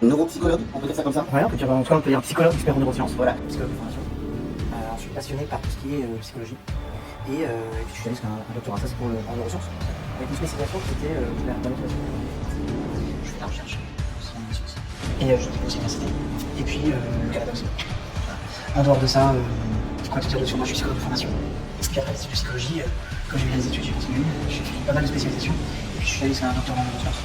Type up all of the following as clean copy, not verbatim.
Neuropsychologue, on peut dire ça comme ça? Ouais, en tout cas, on peut dire psychologue, expert en neurosciences, Voilà. psychologue de formation. Je suis passionné par tout ce qui est psychologie. Et puis je suis allé jusqu'à un doctorat, ça c'est pour en neurosciences, avec une spécialisation qui était la motivation. Je fais de la recherche, c'est en neurosciences. Et je suis aux universités. Et puis le Canada aussi. En dehors de ça, quoi te dire dessus, moi je suis psychologue de formation. Puis après, c'est de psychologie, quand j'ai eu les études, j'ai continué, j'ai fait pas mal de spécialisations. Et puis je suis allé jusqu'à un doctorat en neurosciences.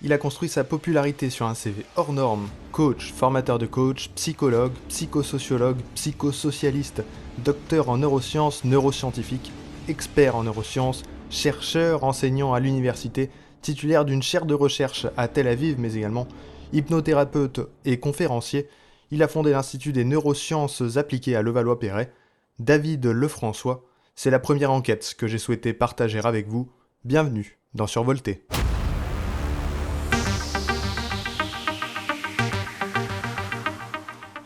Il a construit sa popularité sur un CV hors norme, coach, formateur de coach, psychologue, psychosociologue, psychosocialiste, docteur en neurosciences, neuroscientifique, expert en neurosciences, chercheur, enseignant à l'université, titulaire d'une chaire de recherche à Tel Aviv mais également hypnothérapeute et conférencier. Il a fondé l'Institut des neurosciences appliquées à Levallois-Perret. David Lefrançois, c'est la première enquête que j'ai souhaité partager avec vous. Bienvenue dans Survolté.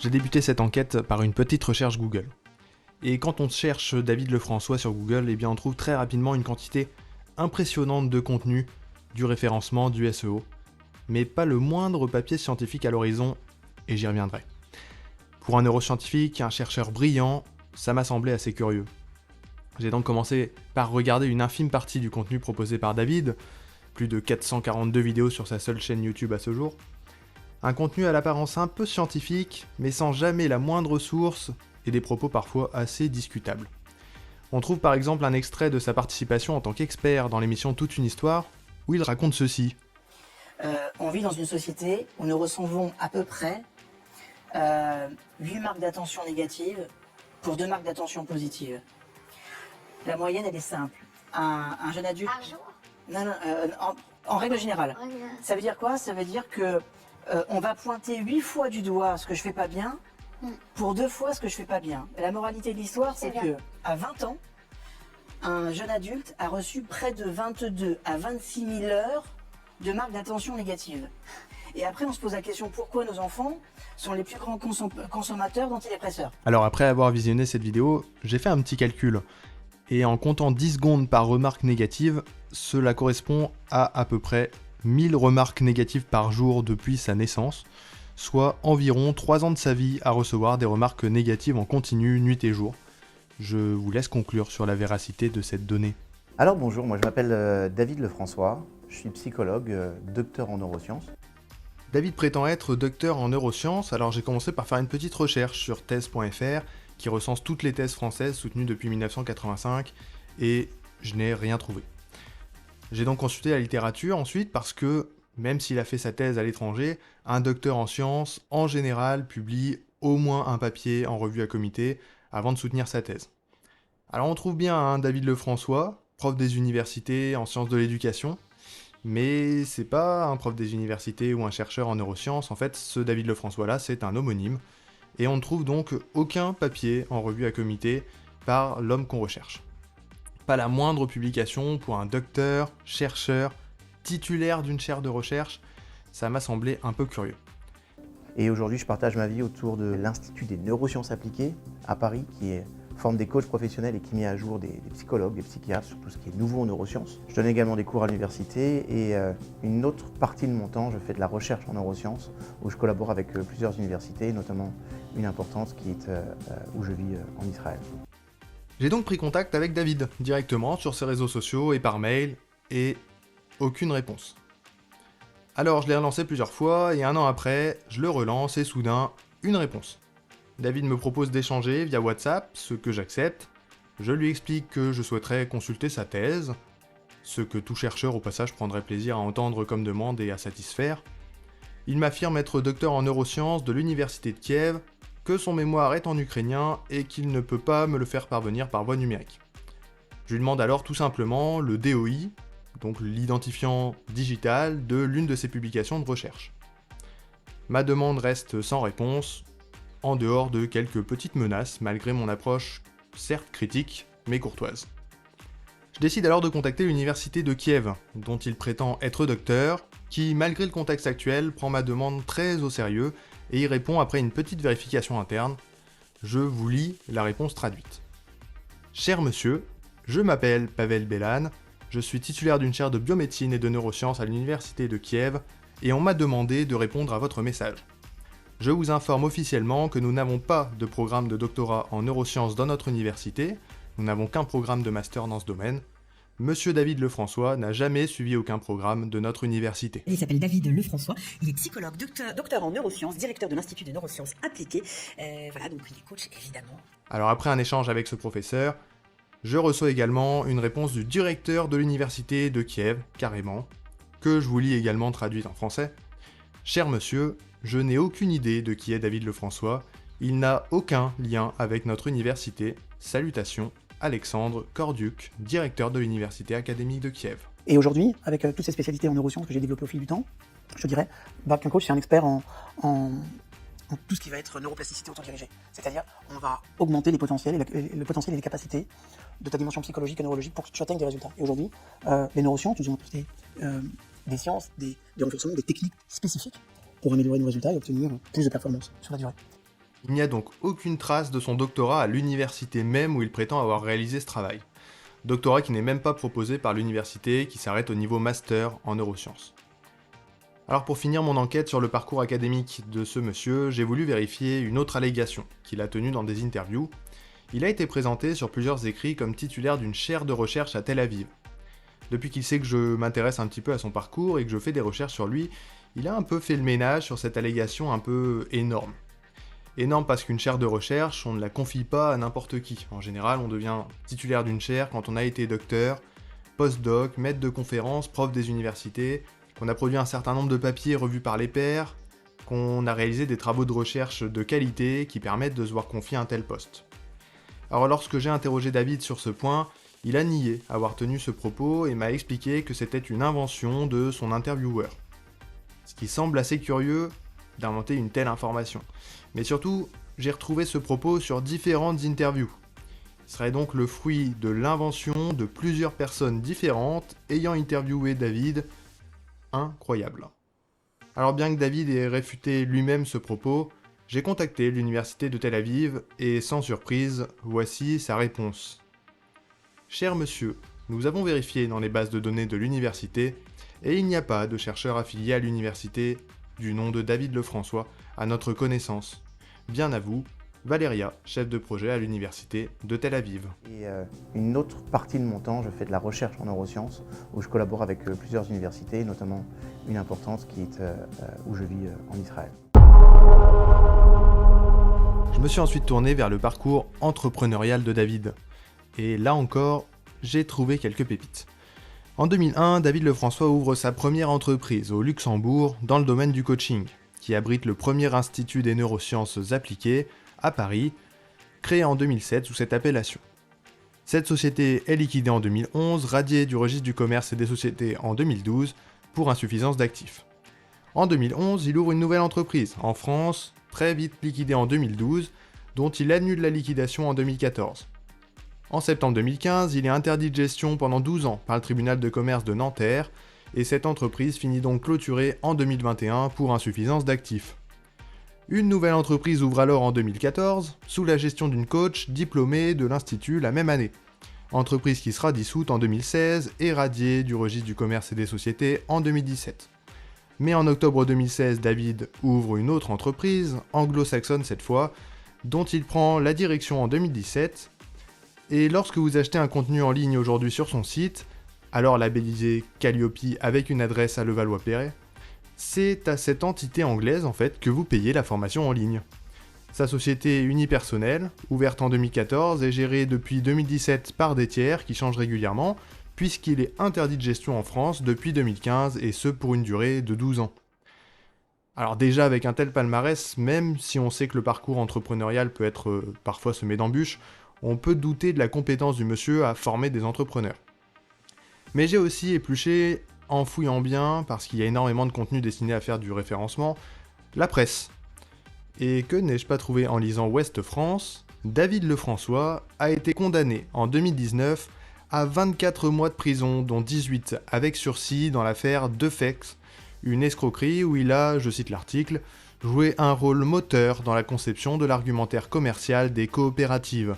J'ai débuté cette enquête par une petite recherche Google. Et quand on cherche David Lefrançois sur Google, eh bien on trouve très rapidement une quantité impressionnante de contenu, du référencement, du SEO, mais pas le moindre papier scientifique à l'horizon, et j'y reviendrai. Pour un neuroscientifique, un chercheur brillant, ça m'a semblé assez curieux. J'ai donc commencé par regarder une infime partie du contenu proposé par David, plus de 442 vidéos sur sa seule chaîne YouTube à ce jour. Un contenu à l'apparence un peu scientifique, mais sans jamais la moindre source, et des propos parfois assez discutables. On trouve par exemple un extrait de sa participation en tant qu'expert dans l'émission Toute une histoire, où il raconte ceci. On vit dans une société où nous recevons à peu près 8 marques d'attention négatives pour 2 marques d'attention positives. La moyenne, elle est simple. Un jeune adulte... Par jour? Non, en règle générale. Ouais, Ça veut dire quoi? Ça veut dire que on va pointer 8 fois du doigt ce que je fais pas bien pour 2 fois ce que je fais pas bien. Et la moralité de l'histoire, c'est C'est que à 20 ans, un jeune adulte a reçu près de 22 à 26 000 heures de marques d'attention négatives. Et après, on se pose la question pourquoi nos enfants sont les plus grands consommateurs d'antidépresseurs. Alors après avoir visionné cette vidéo, j'ai fait un petit calcul. Et en comptant 10 secondes par remarque négative, cela correspond à peu près 1000 remarques négatives par jour depuis sa naissance, soit environ 3 ans de sa vie à recevoir des remarques négatives en continu, nuit et jour. Je vous laisse conclure sur la véracité de cette donnée. Alors bonjour, moi je m'appelle David Lefrançois, je suis psychologue, docteur en neurosciences. David prétend être docteur en neurosciences, alors j'ai commencé par faire une petite recherche sur thèse.fr qui recense toutes les thèses françaises soutenues depuis 1985 et je n'ai rien trouvé. J'ai donc consulté la littérature ensuite parce que, même s'il a fait sa thèse à l'étranger, un docteur en sciences, en général, publie au moins un papier en revue à comité avant de soutenir sa thèse. Alors on trouve bien David Lefrançois, prof des universités en sciences de l'éducation, mais c'est pas un prof des universités ou un chercheur en neurosciences, en fait ce David Lefrançois-là c'est un homonyme, et on ne trouve donc aucun papier en revue à comité par l'homme qu'on recherche. Pas la moindre publication pour un docteur, chercheur, titulaire d'une chaire de recherche, ça m'a semblé un peu curieux. Et aujourd'hui je partage ma vie autour de l'Institut des neurosciences appliquées à Paris, qui forme des coachs professionnels et qui met à jour des psychologues, des psychiatres sur tout ce qui est nouveau en neurosciences. Je donne également des cours à l'université et une autre partie de mon temps, je fais de la recherche en neurosciences où je collabore avec plusieurs universités, notamment une importante qui est où je vis en Israël. J'ai donc pris contact avec David, directement sur ses réseaux sociaux et par mail, et aucune réponse. Alors je l'ai relancé plusieurs fois, et un an après, je le relance et soudain, une réponse. David me propose d'échanger via WhatsApp, ce que j'accepte. Je lui explique que je souhaiterais consulter sa thèse, ce que tout chercheur au passage prendrait plaisir à entendre comme demande et à satisfaire. Il m'affirme être docteur en neurosciences de l'université de Kiev, que son mémoire est en ukrainien et qu'il ne peut pas me le faire parvenir par voie numérique. Je lui demande alors tout simplement le DOI, donc l'identifiant digital de l'une de ses publications de recherche. Ma demande reste sans réponse, en dehors de quelques petites menaces, malgré mon approche certes critique, mais courtoise. Je décide alors de contacter l'université de Kiev, dont il prétend être docteur, qui, malgré le contexte actuel, prend ma demande très au sérieux et y répond après une petite vérification interne. Je vous lis la réponse traduite. Cher monsieur, je m'appelle Pavel Belan, Je suis titulaire d'une chaire de biomédecine et de neurosciences à l'université de Kiev, et on m'a demandé de répondre à votre message. Je vous informe officiellement que nous n'avons pas de programme de doctorat en neurosciences dans notre université, nous n'avons qu'un programme de master dans ce domaine. Monsieur David Lefrançois n'a jamais suivi aucun programme de notre université. Il s'appelle David Lefrançois, il est psychologue, docteur en neurosciences, directeur de l'Institut des neurosciences appliquées. Voilà, donc il est coach évidemment. Alors après un échange avec ce professeur, je reçois également une réponse du directeur de l'université de Kiev, carrément, que je vous lis également traduite en français. Cher monsieur, je n'ai aucune idée de qui est David Lefrançois, il n'a aucun lien avec notre université. Salutations, Alexandre Corduc, directeur de l'université académique de Kiev. Et aujourd'hui, avec toutes ces spécialités en neurosciences que j'ai développées au fil du temps, je dirais qu'un coach c'est un expert en tout ce qui va être neuroplasticité autodirigée. C'est-à-dire, on va augmenter les potentiels le potentiel et les capacités de ta dimension psychologique et neurologique pour que tu atteignes des résultats. Et aujourd'hui, les neurosciences nous ont apporté des sciences, des renforcements, des techniques spécifiques pour améliorer nos résultats et obtenir plus de performance sur la durée. Il n'y a donc aucune trace de son doctorat à l'université même où il prétend avoir réalisé ce travail. Doctorat qui n'est même pas proposé par l'université, qui s'arrête au niveau master en neurosciences. Alors pour finir mon enquête sur le parcours académique de ce monsieur, j'ai voulu vérifier une autre allégation qu'il a tenue dans des interviews. Il a été présenté sur plusieurs écrits comme titulaire d'une chaire de recherche à Tel Aviv. Depuis qu'il sait que je m'intéresse un petit peu à son parcours et que je fais des recherches sur lui, il a un peu fait le ménage sur cette allégation un peu énorme. Énorme parce qu'une chaire de recherche, on ne la confie pas à n'importe qui. En général, on devient titulaire d'une chaire quand on a été docteur, postdoc, maître de conférence, prof des universités, qu'on a produit un certain nombre de papiers revus par les pairs, qu'on a réalisé des travaux de recherche de qualité qui permettent de se voir confier un tel poste. Alors lorsque j'ai interrogé David sur ce point, il a nié avoir tenu ce propos et m'a expliqué que c'était une invention de son intervieweur. Ce qui semble assez curieux d'inventer une telle information. Mais surtout, j'ai retrouvé ce propos sur différentes interviews. Ce serait donc le fruit de l'invention de plusieurs personnes différentes ayant interviewé David. Incroyable. Alors bien que David ait réfuté lui-même ce propos, j'ai contacté l'université de Tel Aviv et sans surprise, voici sa réponse. Cher monsieur, nous avons vérifié dans les bases de données de l'université et il n'y a pas de chercheur affilié à l'université du nom de David Lefrançois à notre connaissance. Bien à vous, Valéria, chef de projet à l'université de Tel Aviv. Et une autre partie de mon temps, je fais de la recherche en neurosciences, où je collabore avec plusieurs universités, notamment une importante qui est où je vis en Israël. Je me suis ensuite tourné vers le parcours entrepreneurial de David. Et là encore, j'ai trouvé quelques pépites. En 2001, David Lefrançois ouvre sa première entreprise au Luxembourg dans le domaine du coaching, qui abrite le premier institut des neurosciences appliquées à Paris, créé en 2007 sous cette appellation. Cette société est liquidée en 2011, radiée du registre du commerce et des sociétés en 2012 pour insuffisance d'actifs. En 2011, il ouvre une nouvelle entreprise en France, très vite liquidée en 2012, dont il annule la liquidation en 2014. En septembre 2015, il est interdit de gestion pendant 12 ans par le tribunal de commerce de Nanterre, et cette entreprise finit donc clôturée en 2021 pour insuffisance d'actifs. Une nouvelle entreprise ouvre alors en 2014, sous la gestion d'une coach diplômée de l'Institut la même année. Entreprise qui sera dissoute en 2016 et radiée du registre du commerce et des sociétés en 2017. Mais en octobre 2016, David ouvre une autre entreprise, anglo-saxonne cette fois, dont il prend la direction en 2017. Et lorsque vous achetez un contenu en ligne aujourd'hui sur son site, alors labellisé Calliope avec une adresse à Levallois-Perret, c'est à cette entité anglaise en fait que vous payez la formation en ligne. Sa société unipersonnelle, ouverte en 2014, est gérée depuis 2017 par des tiers qui changent régulièrement, puisqu'il est interdit de gestion en France depuis 2015 et ce pour une durée de 12 ans. Alors déjà avec un tel palmarès, même si on sait que le parcours entrepreneurial peut être parfois semé d'embûches, on peut douter de la compétence du monsieur à former des entrepreneurs. Mais j'ai aussi épluché, en fouillant bien, parce qu'il y a énormément de contenu destiné à faire du référencement, la presse. Et que n'ai-je pas trouvé en lisant Ouest France? David Lefrançois a été condamné en 2019 à 24 mois de prison, dont 18 avec sursis dans l'affaire Defex, une escroquerie où il a, je cite l'article, joué un rôle moteur dans la conception de l'argumentaire commercial des coopératives.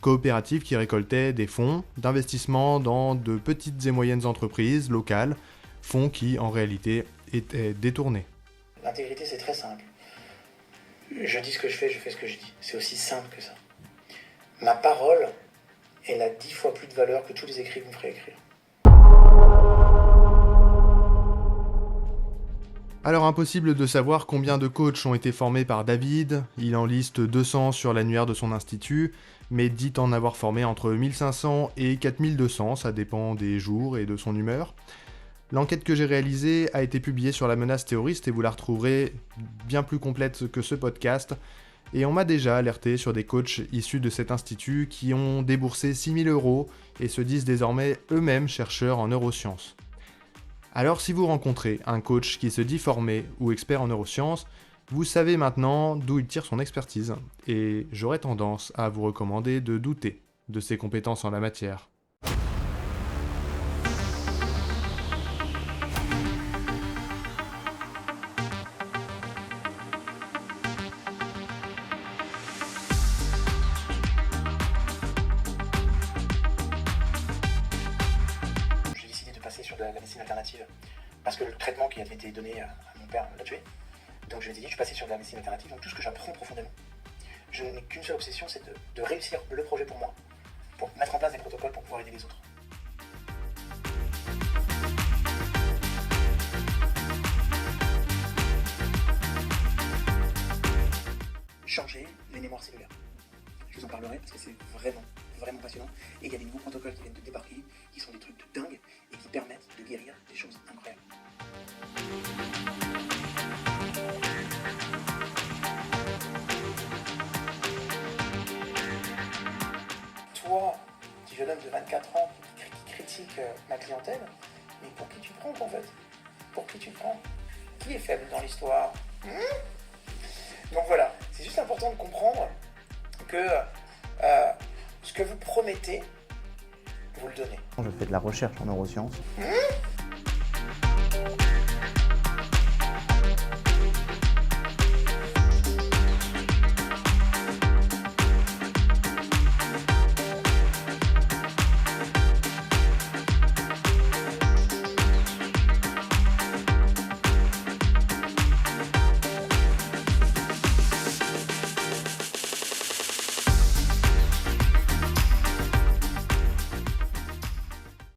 coopérative qui récoltait des fonds d'investissement dans de petites et moyennes entreprises locales, fonds qui en réalité étaient détournés. L'intégrité, c'est très simple. Je dis ce que je fais ce que je dis. C'est aussi simple que ça. Ma parole, elle a 10 fois plus de valeur que tous les écrits que vous me ferez écrire. Alors impossible de savoir combien de coachs ont été formés par David, il en liste 200 sur l'annuaire de son institut, mais dit en avoir formé entre 1500 et 4200, ça dépend des jours et de son humeur. L'enquête que j'ai réalisée a été publiée sur la menace terroriste et vous la retrouverez bien plus complète que ce podcast. Et on m'a déjà alerté sur des coachs issus de cet institut qui ont déboursé 6 000 € et se disent désormais eux-mêmes chercheurs en neurosciences. Alors si vous rencontrez un coach qui se dit formé ou expert en neurosciences, vous savez maintenant d'où il tire son expertise, et j'aurais tendance à vous recommander de douter de ses compétences en la matière. J'ai décidé de passer sur de la médecine alternative parce que le traitement qui avait été donné à mon père l'a tué. Donc je m'étais dit, je suis passé sur de la médecine alternative, donc tout ce que j'apprends profondément. Je n'ai qu'une seule obsession, c'est de réussir le projet pour moi, pour mettre en place des protocoles pour pouvoir aider les autres. Changer les mémoires cellulaires. Je vous en parlerai parce que c'est vraiment passionnant. Et il y a des nouveaux protocoles qui viennent de débarquer, qui sont des trucs de dingue et qui permettent de guérir des choses incroyables. Toi, petit jeune homme de 24 ans qui critique ma clientèle, mais pour qui tu te prends en fait? Pour qui tu te prends? Qui est faible dans l'histoire? Donc voilà, c'est juste important de comprendre que ce que vous promettez, vous le donnez. Je fais de la recherche en neurosciences.